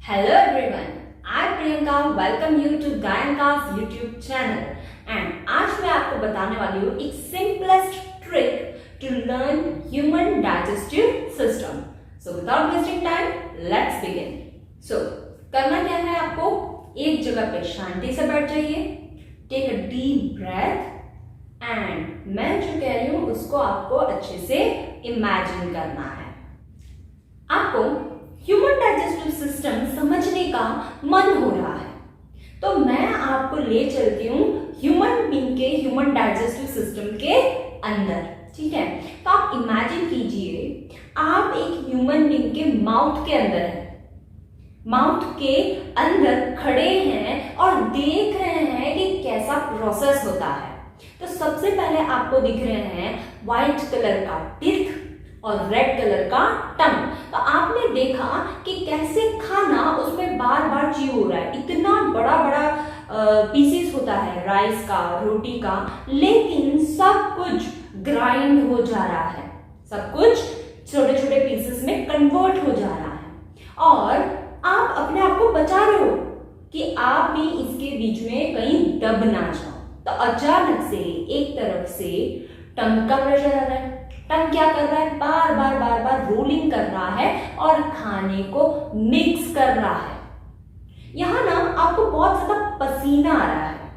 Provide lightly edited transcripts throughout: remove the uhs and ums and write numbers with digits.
Hello everyone, I'm Priyanka. Welcome you to Gayanka's YouTube channel. And आज मैं आपको बताने वाली हूँ एक simplest trick to learn human digestive system. So without wasting time, let's begin. So करना क्या है आपको? एक जगह पे शांति से बैठ जाइए. Take a deep breath. And मैं जो कह रही हूँ उसको आपको अच्छे से imagine करना है. आपको ह्यूमन डाइजेस्टिव सिस्टम समझने का मन हो रहा है तो मैं आपको ले चलती हूँ ह्यूमन बीइंग के ह्यूमन डाइजेस्टिव सिस्टम के अंदर. ठीक है, तो आप इमेजिन कीजिए आप एक ह्यूमन बीइंग के माउथ के अंदर हैं, माउथ के अंदर खड़े हैं और देख रहे हैं कि कैसा प्रोसेस होता है. तो सबसे पहले आपको दिख रहे हैं व्हाइट कलर का टीथ और रेड कलर का टंग. तो आपने देखा कि कैसे खाना उसमें बार बार च्यू हो रहा है. इतना बड़ा बड़ा पीसेस होता है राइस का, रोटी का, लेकिन सब कुछ ग्राइंड हो जा रहा है, सब कुछ छोटे छोटे पीसेस में कन्वर्ट हो जा रहा है. और आप अपने आप को बचा रहे हो कि आप भी इसके बीच में कहीं दब ना जाओ. तो अचानक से एक तरफ से टंग का प्रेशर आ रहा है. टंग क्या कर रहा है? बार बार रोलिंग कर रहा है और खाने को मिक्स कर रहा है. यहां ना आपको बहुत ज्यादा पसीना आ रहा है,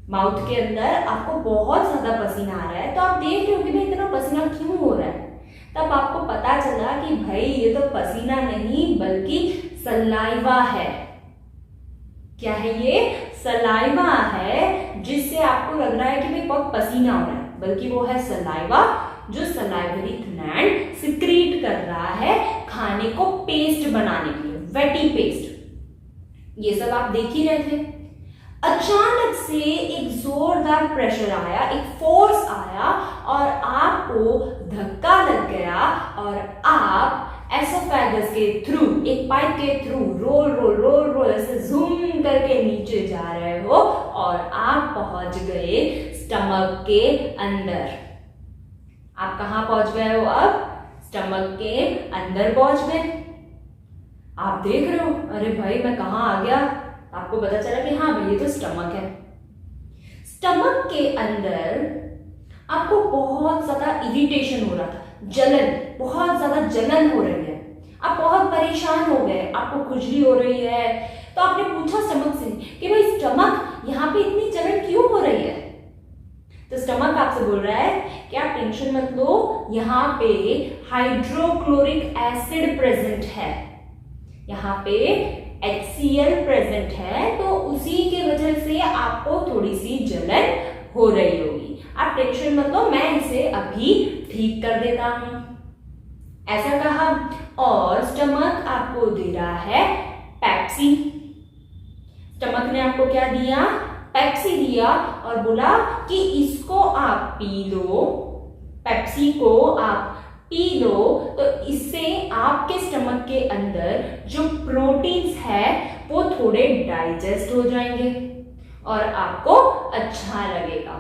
माउथ के अंदर आपको बहुत ज्यादा पसीना आ रहा है. तो आप देख रहे हो कि भाई इतना पसीना क्यों हो रहा है. तब आपको पता चला कि भाई ये तो पसीना नहीं बल्कि सलाइवा है. क्या है ये? सलाइवा है, जिससे आपको लग रहा है कि भाई बहुत पसीना हो रहा है, बल्कि वो है सलाइवा जो सलाइवरी ग्लैंड सिक्रीट कर रहा है खाने को पेस्ट बनाने के लिए, वेटी पेस्ट. ये सब आप देख ही रहे थे. अचानक से एक जोरदार प्रेशर आया, एक फोर्स आया और आपको धक्का लग गया और आप एसोफेगस के थ्रू, एक पाइप के through roll roll roll roll ऐसे जूम करके नीचे जा रहे हो और आप पहुंच गए स्टमक के अंदर. आप कहां पहुंच गए हो? अब स्टमक के अंदर पहुंच गए. आप देख रहे हो, अरे भाई मैं कहां आ गया. आपको पता चला कि हाँ भाई ये तो स्टमक है. स्टमक के अंदर आपको बहुत ज्यादा इरिटेशन हो रहा था, जलन, बहुत ज्यादा जलन हो रही है. आप बहुत परेशान हो गए, आपको खुजली हो रही है. तो आपने पूछा स्टमक से कि भाई स्टमक यहाँ पे इतनी जलन क्यों हो रही है. तो स्टमक आपसे बोल रहा है कि आप टेंशन मत लो, यहाँ पे हाइड्रोक्लोरिक एसिड प्रेजेंट है, यहाँ पे HCl प्रेजेंट है, तो उसी के वजह से आपको थोड़ी सी जलन हो रही होगी. आप टेंशन मत लो, मैं इसे अभी ठीक कर देता हूं. ऐसा कहा और स्टमक आपको दे रहा है पेप्सी. स्टमक ने आपको क्या दिया? पेप्सी दिया और बोला कि इसको आप पी लो, पेप्सी को आप पी लो, तो इससे आपके स्टमक के अंदर जो प्रोटीन्स है वो थोड़े डाइजेस्ट हो जाएंगे और आपको अच्छा लगेगा.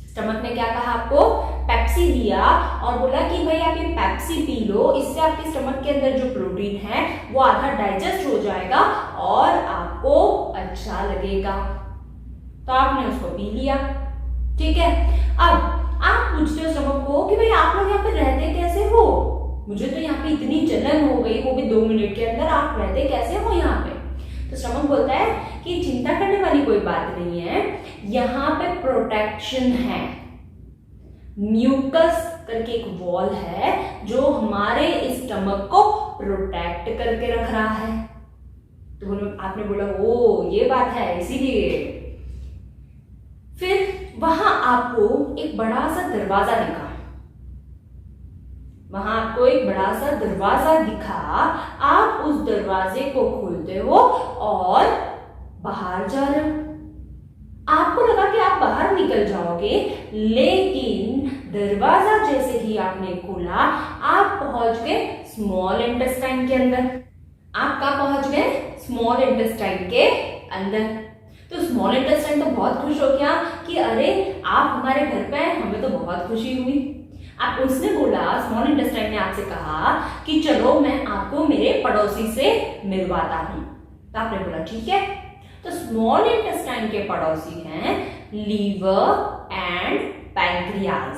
स्टमक ने क्या कहा? आपको पेप्सी दिया और बोला कि भाई आप ये पेप्सी पी लो, इससे आपके स्टमक के अंदर जो प्रोटीन है वो आधा डाइजेस्ट हो जाएगा और आपको अच्छा लगेगा. तो आपने उसको पी लिया. ठीक है, अब आप पूछते हो स्टमक को कि भाई आप लोग यहाँ पे रहते कैसे हो? मुझे तो यहाँ पे इतनी जलन हो गई, वो भी 2 मिनट के अंदर. आप रहते कैसे हो यहाँ पे? तो स्टमक बोलता है कि चिंता करने वाली कोई बात नहीं है, यहाँ पे प्रोटेक्शन है. म्यूकस करके एक वॉल है जो हमारे स्टमक को प्रोटेक्ट करके रख रहा है. तो आपने बोला ओ ये बात है, इसीलिए. फिर वहां आपको एक बड़ा सा दरवाजा दिखा, वहां आपको एक बड़ा सा दरवाजा दिखा. आप उस दरवाजे को खोलते हो और बाहर जा रहे हो. आपको लगा कि आप बाहर निकल जाओगे, लेकिन दरवाजा जैसे ही आपने खोला आप पहुंच गए स्मॉल इंटेस्टाइन के अंदर. आप कहां पहुंच गए? स्मॉल इंटेस्टाइन के अंदर. तो स्मॉल इंटेस्टाइन तो बहुत खुश हो गया कि अरे आप हमारे घर पे आए, हमें तो बहुत खुशी हुई. आप उसने बोला, स्मॉल इंटेस्टाइन ने आपसे कहा कि चलो मैं आपको मेरे पड़ोसी से मिलवाता हूं। तो आपने बोला ठीक है। तो स्मॉल इंटेस्टाइन के पड़ोसी हैं liver and pancreas.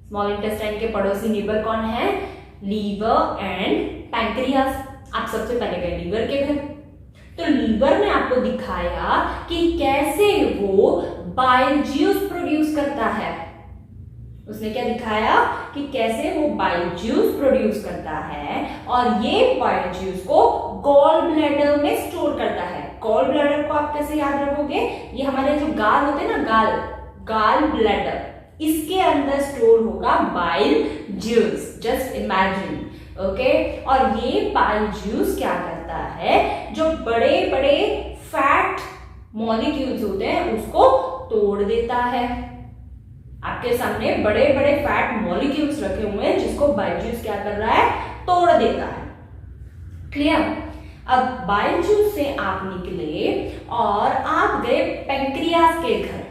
Small intestine के पड़ोसी लीवर कौन है? Liver and pancreas. आप सबसे पहले गए लीवर के घर। तो लीवर ने आपको दिखाया कि कैसे वो बाइल जूस प्रोड्यूस करता है। उसने क्या दिखाया कि कैसे वो बाइल जूस प्रोड्यूस करता है और ये बाइल जूस को गॉल ब्लैडर में स्टोर करता है। गॉल ब्लैडर को आप कैसे याद रखोगे? ये हमारे जो गाल होते हैं ना, गाल ब्लैडर, इसके अंदर स्टोर होगा bile juice. Just imagine, okay. और ये बाइल जूस क्या करता है, जो बड़े बड़े फैट मॉलिक्यूल्स होते हैं उसको तोड़ देता है। आपके सामने बड़े बड़े फैट मॉलिक्यूल्स रखे हुए हैं जिसको बाइल जूस क्या कर रहा है, तोड़ देता है। क्लियर? अब बाइल जूस से आप निकले और आप गए पैंक्रियाज के घर।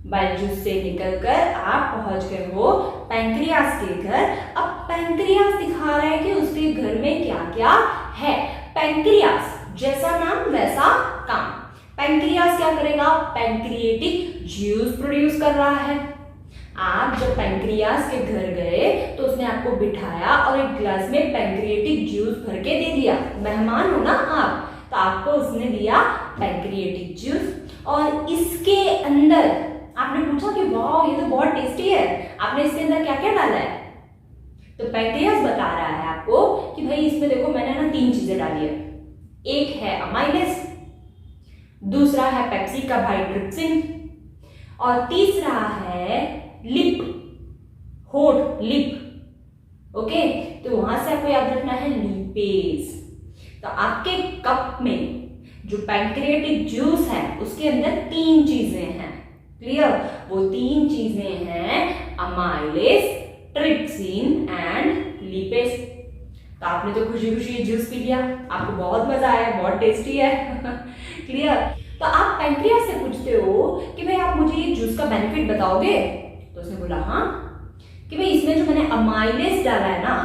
बाइल जूस से निकलकर आप पहुंच गए हो पैंक्रियाज के घर। अब पैंक्रियाज दिखा रहा है कि उसके घर में क्या क्या है। पैंक्रियाज जैसा नाम वैसा काम। पैंक्रियाज क्या करेगा? पैंक्रिएटिक जूस प्रोड्यूस कर रहा है। आप जब पैंक्रियाज के घर गए तो उसने आपको बिठाया और एक ग्लास में पैंक्रिएटिक जूस भर के दे दिया। मेहमान हो ना आप, तो आपको उसने दिया पैंक्रिएटिक जूस। और इसके अंदर आपने पूछा कि वाह ये तो बहुत टेस्टी है, आपने इसके अंदर क्या क्या डाला है? तो पैंक्रियाज बता रहा है आपको कि भाई इसमें देखो मैंने ना 3 चीजें डाली है। एक है अमाइलेज, दूसरा है पेप्सी का भाई ट्रिप्सिन, और तीसरा है लिप, होठ, लिप। ओके, तो वहां से आपको याद रखना है लिपेज। तो आपके कप में जो पैंक्रिएटिक जूस है उसके अंदर 3 चीजें हैं। क्लियर? वो 3 चीजें हैं अमाइलेज, ट्रिप्सिन एंड लिपेज। तो आपने तो खुशी खुशी जूस पी लिया, आपको बहुत मजा आया, बहुत टेस्टी है। क्लियर? तो आप पैंक्रियाज से पूछते हो कि भाई आप मुझे ये जूस का बेनिफिट बताओगे? तो उसने बोला हाँ, कि भाई इसमें जो मैंने अमाइलेज डाला है ना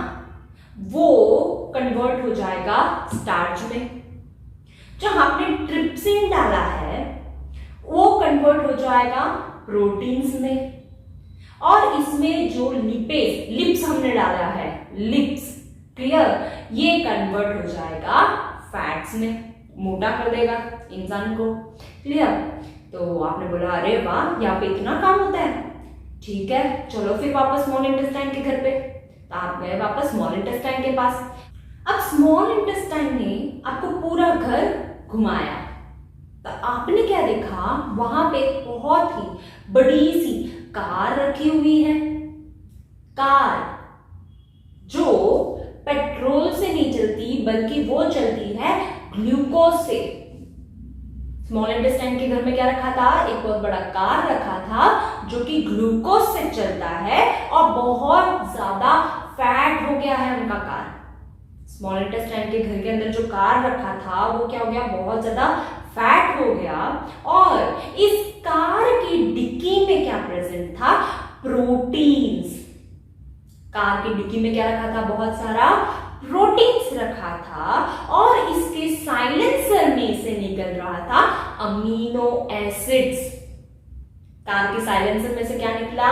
वो कन्वर्ट हो जाएगा स्टार्च में, जो आपने ट्रिप्सिन डाला है वो कन्वर्ट हो जाएगा प्रोटीन्स में, और इसमें जो लिपेज, लिप्स हमने डाला है, लिप्स, क्लियर, ये कन्वर्ट हो जाएगा फैट्स में, मोटा कर देगा इंसान को। क्लियर? तो आपने बोला अरे वाह, यहाँ पे इतना काम होता है। ठीक है, चलो फिर वापस स्मॉल इंटेस्टाइन के घर पे। तो आप गए वापस स्मॉल इंटेस्टाइन के पास। अब स्मॉल इंटेस्टाइन ने आपको पूरा घर घुमाया। तो आपने क्या देखा? वहां पे बहुत ही बड़ी सी कार रखी हुई है। कार जो पेट्रोल से नहीं चलती बल्कि वो चलती है ग्लूकोज से। स्मॉल इंटेस्टाइन के घर में क्या रखा था? एक बहुत बड़ा कार रखा था जो कि ग्लूकोज से चलता है और बहुत ज्यादा फैट हो गया है उनका कार। स्मॉल इंटेस्टाइन के घर के अंदर जो कार रखा था वो क्या हो गया? बहुत ज्यादा फैट हो गया। और इस कार की डिक्की में क्या प्रेजेंट था? प्रोटीन्स। कार की डिक्की में क्या रखा था? बहुत सारा प्रोटीन्स रखा था, और इसके साइलेंसर में से निकल रहा था अमीनो एसिड्स। कार के साइलेंसर में से क्या निकला?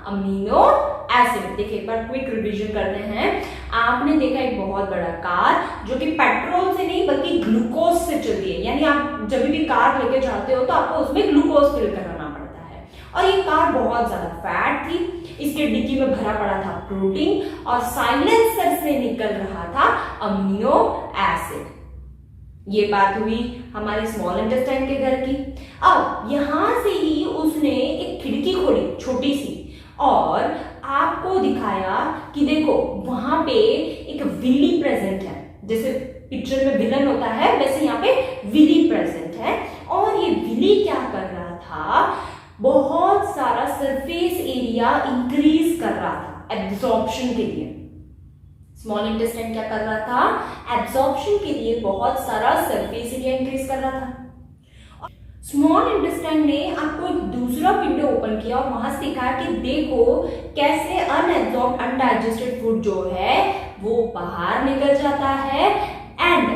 Amino acid. देखिए एक बार क्विक रिवीजन करते हैं। आपने देखा एक बहुत बड़ा कार जो कि पेट्रोल से नहीं बल्कि ग्लूकोज से चलती है, यानी आप जब भी कार लेके जाते हो तो आपको उसमें ग्लूकोज फिल कराना पड़ता है। और ये कार बहुत ज्यादा फैट थी, इसके डिक्की में भरा पड़ा था प्रोटीन, और साइलेंसर से निकल रहा था अमीनो एसिड। ये बात हुई हमारे स्मॉल इंटेस्टाइन के घर की। अब यहां से ही उसने एक खिड़की खोली छोटी सी, और आपको दिखाया कि देखो वहां पे एक विली प्रेजेंट है। जैसे पिक्चर में विलन होता है वैसे यहाँ पे विली प्रेजेंट है। और ये विली क्या कर रहा था? बहुत सारा सरफेस एरिया इंक्रीज कर रहा था एब्जॉर्प्शन के लिए। स्मॉल इंटेस्टाइन क्या कर रहा था? एब्जॉर्प्शन के लिए बहुत सारा सरफेस एरिया इंक्रीज कर रहा था। स्मॉल इंटेस्टाइन ने आपको एक दूसरा विंडो ओपन किया और वहां से दिखाया कि देखो कैसे अनएब्सॉर्ब्ड अनडाइजेस्टेड फूड जो है वो बाहर निकल जाता है एंड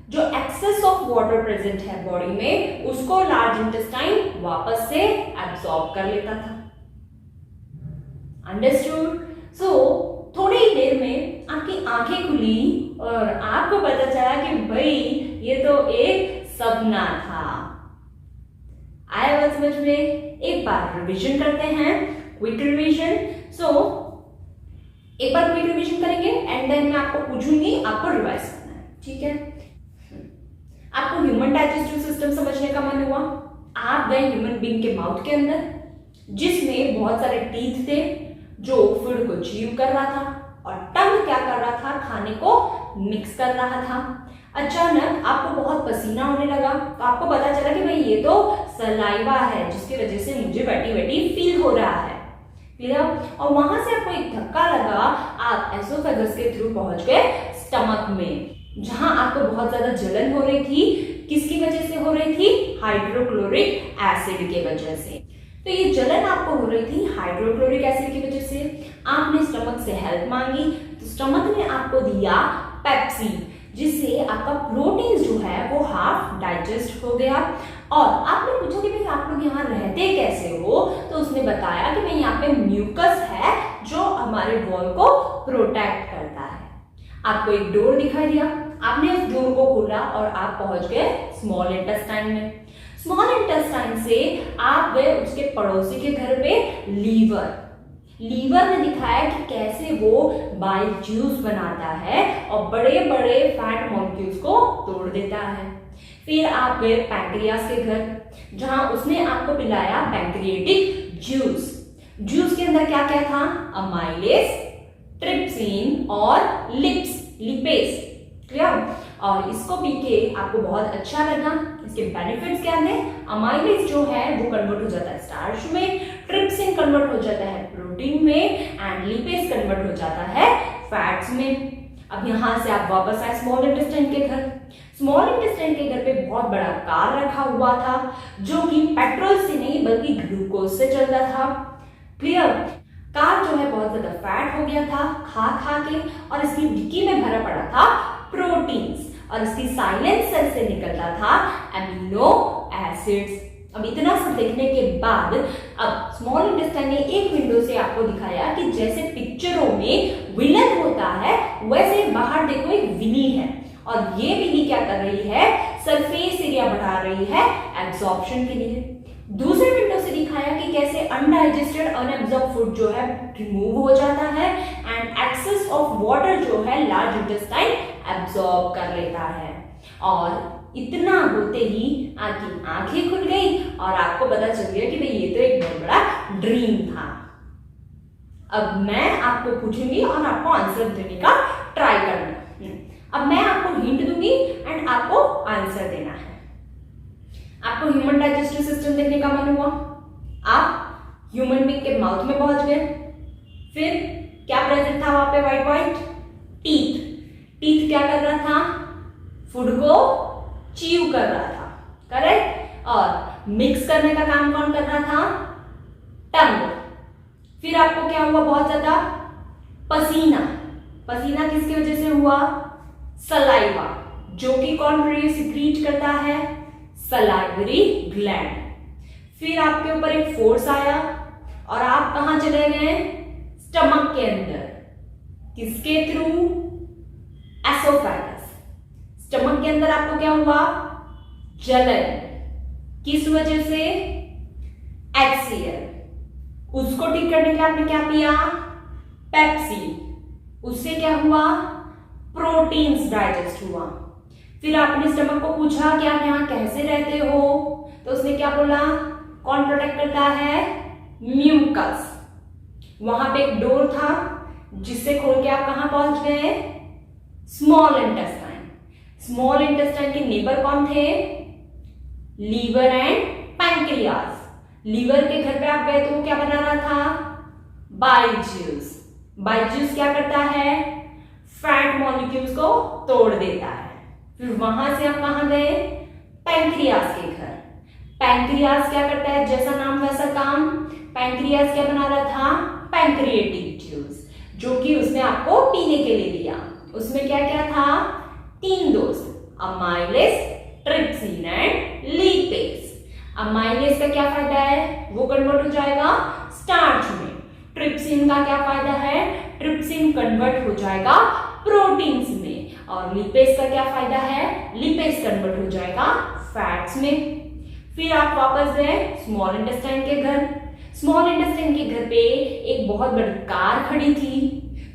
जो एक्सेस ऑफ वाटर प्रेजेंट है बॉडी में उसको लार्ज इंटेस्टाइन वापस से एब्सॉर्ब कर लेता था। अंडरस्टूड? सो थोड़ी ही देर में आपकी आंखें खुली और आपको पता चला कि भाई ये तो एक सपना था। आया बात समझ में? एक बार रिवीजन करते हैं, क्विक रिवीजन। सो एक बार क्विक रिवीजन करेंगे एंड देन मैं आपको पूछूंगी, आपको रिवाइज करना है, ठीक है? आपको ह्यूमन डाइजेस्टिव सिस्टम समझने का मन हुआ, आप गए ह्यूमन बीइंग के माउथ के अंदर जिसमें बहुत सारे टीथ थे जो फूड को च्यू कर रहा था और टंग क्या कर रहा था, खाने को मिक्स कर रहा था। अचानक आपको बहुत पसीना होने लगा तो आपको पता चला कि भाई ये तो सलाइवा है जिसकी वजह से मुझे वेटी वेटी फील हो रहा है। क्लियर? और वहां से आपको एक धक्का लगा, आप एसोफेगस के थ्रू पहुंच गए स्टमक में जहां आपको बहुत ज्यादा जलन हो रही थी। किसकी वजह से हो रही थी? हाइड्रोक्लोरिक एसिड के वजह से। तो ये जलन आपको हो रही थी हाइड्रोक्लोरिक एसिड की वजह से। आपने स्टमक से हेल्प मांगी तो स्टमक ने आपको दिया पेप्सी जिससे आपका प्रोटीन जो है वो हाफ डाइजेस्ट हो गया। और आपने पूछा कि भाई आप लोग यहाँ रहते कैसे हो, तो उसने बताया कि भाई यहाँ पे म्यूकस है जो हमारे वॉल को प्रोटेक्ट करता है। आपको एक डोर दिखाई दिया, आपने उस डोर को खोला और आप पहुंच गए स्मॉल इंटेस्टाइन में। स्मॉल इंटेस्टाइन से आप गए उसके पड़ोसी के घर पे लीवर। लीवर ने दिखाया कि कैसे वो बाइल ज्यूस बनाता है और बड़े बड़े फैट मॉलिक्यूल्स को तोड़ देता है। फिर आप गए पैंक्रियास के घर जहां उसने आपको पिलाया पैंक्रिएटिक जूस। जूस के अंदर क्या क्या था? अमाइलेज, ट्रिप्सिन और लिपेज। क्लियर? और इसको पी के आपको बहुत अच्छा लगा। इसके बेनिफिट्स क्या है? अमाइलेज जो है वो कन्वर्ट हो जाता है स्टार्च में, ट्रिप्सिन कन्वर्ट हो जाता है प्रोटीन में एंड लिपेज कन्वर्ट हो जाता है फैट्स में। अब यहां से आप वापस आए स्मॉल इंटेस्टाइन के घर। स्मॉल इंटेस्टाइन के घर पे बहुत बड़ा कार रखा हुआ था जो कि पेट्रोल से नहीं बल्कि ग्लूकोज से चलता था। क्लियर? कार जो है बहुत ज्यादा फैट हो गया था खा खा के और इसकी डिक्की में भरा पड़ा था प्रोटीन्स और इसकी साइलेंसर से निकलता था एमिनो एसिड्स। अब इतना सब देखने के बाद अब स्मॉल इंटेस्टाइन ने एक विंडो से आपको दिखाया कि जैसे पिक्चरों में विलन होता है वैसे बाहर देखो एक विनी है और ये विनी क्या कर रही है? सरफेस एरिया बढ़ा रही है एब्जॉर्प्शन के लिए। दूसरे विंडो से दिखाया कि कैसे अनडाइजेस्टेड अनएब्सॉर्ब फूड जो है रिमूव हो जाता है एंड एक्सेस ऑफ वाटर जो है लार्ज इंटेस्टाइन एब्सॉर्ब कर लेता है। और इतना होते ही आपकी आंखें खुल गई और आपको पता चल गया कि भाई ये तो एक बहुत बड़ा ड्रीम था। अब मैं आपको पूछूंगी और आपको आंसर देने का ट्राई करना। अब मैं आपको हिंट दूंगी एंड आपको आंसर देना है। आपको ह्यूमन डाइजेस्टिव सिस्टम देखने का मन हुआ, आप ह्यूमन बीइंग के माउथ में पहुंच गए। फिर क्या प्रेजेंट था वहां पे? White white teeth. टीथ क्या कर रहा था? फूड को च्यू कर रहा था, करेक्ट? और मिक्स करने का काम कौन कर रहा था? टंग। फिर आपको क्या हुआ? बहुत ज्यादा पसीना। पसीना किसकी वजह से हुआ? सलाइवा, जो कि कौन सिक्रीट करता है? Salivary gland. फिर आपके ऊपर एक फोर्स आया और आप कहां चले गए? स्टमक के अंदर। किसके थ्रू? एसोफेगस। स्टमक के अंदर आपको क्या हुआ? जलन। किस वजह से? HCl। उसको ठीक करने के लिए आपने क्या पिया? पेप्सी। उससे क्या हुआ? प्रोटीन्स डाइजेस्ट हुआ। फिर आपने स्टमक को पूछा कि आप यहाँ कैसे रहते हो, तो उसने क्या बोला? कौन प्रोटेक्ट करता है? म्यूकस। वहां पे एक डोर था जिससे खोल के आप कहां पहुंच गए? Small intestine. स्मॉल इंटेस्टाइन के नेबर कौन थे? Liver and pancreas. लीवर के घर पे आप गए तो वो क्या बना रहा था? Bile juice. बाइल ज्यूस क्या करता है? फैट मॉलिक्यूल्स को तोड़ देता है। फिर वहां से आप कहां गए? पैंक्रियास के घर। पैंक्रियाज क्या करता है, जैसा नाम वैसा काम। पैंक्रियाज क्या बना रहा था, पैंक्रिएटिक जूस, जो कि उसने आपको पीने के लिए दिया। उसमें क्या क्या था, 3 दोस्त, amylase, trypsin and lipase. Amylase का क्या फायदा है, वो कन्वर्ट हो जाएगा स्टार्च में। ट्रिप्सिन का क्या फायदा है, ट्रिप्सिन कन्वर्ट हो जाएगा प्रोटीन्स में। और लिपेज का क्या फायदा है, लिपेज कन्वर्ट हो जाएगा फैट्स में। फिर आप वापस गए स्मॉल इंटेस्टाइन के घर। स्मॉल इंटेस्टाइन के घर पे एक बहुत बड़ी कार खड़ी थी,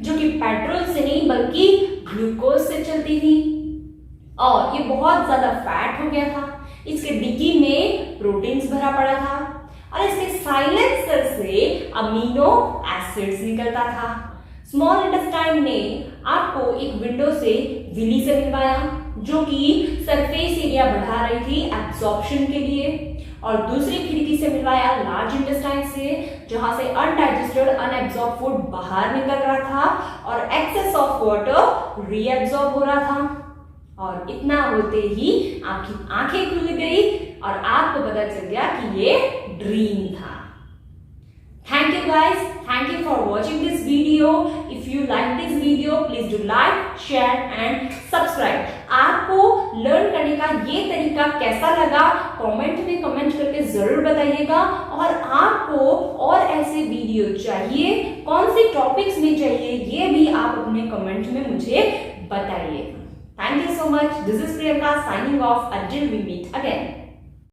जो कि पेट्रोल से नहीं बल्कि ग्लूकोज से चलती थी, और ये बहुत ज्यादा फैट हो गया था। इसके डिक्की में प्रोटीन्स भरा पड़ा था, और इसके साइलेंसर से अमीनो एसिड्स निकलता था। स्मॉल इंटेस्टाइन ने आपको एक विंडो से विली से मिलवाया, जो कि सरफेस एरिया बढ़ा रही थी एब्जॉर्प्शन के लिए, और दूसरी खिड़की से मिलवाया लार्ज इंटेस्टाइन से, जहां से अनडाइजेस्टेड अनएब्जॉर्ब फूड बाहर निकल रहा था और एक्सेस ऑफ वाटर रीएब्जॉर्ब हो रहा था। और इतना होते ही आपकी आंखें खुल गई और आपको पता चल गया कि ये ड्रीम था। Thank you guys. Thank you for watching this video. If you like this video, please do like, share and subscribe. आपको लर्न करने का ये तरीका कैसा लगा कमेंट में कमेंट करके जरूर बताइएगा, और आपको और ऐसे वीडियो चाहिए, कौन से टॉपिक्स में चाहिए, ये भी आप अपने कमेंट में मुझे बताइएगा। Thank you so much. This is Priyanka signing off until we meet again.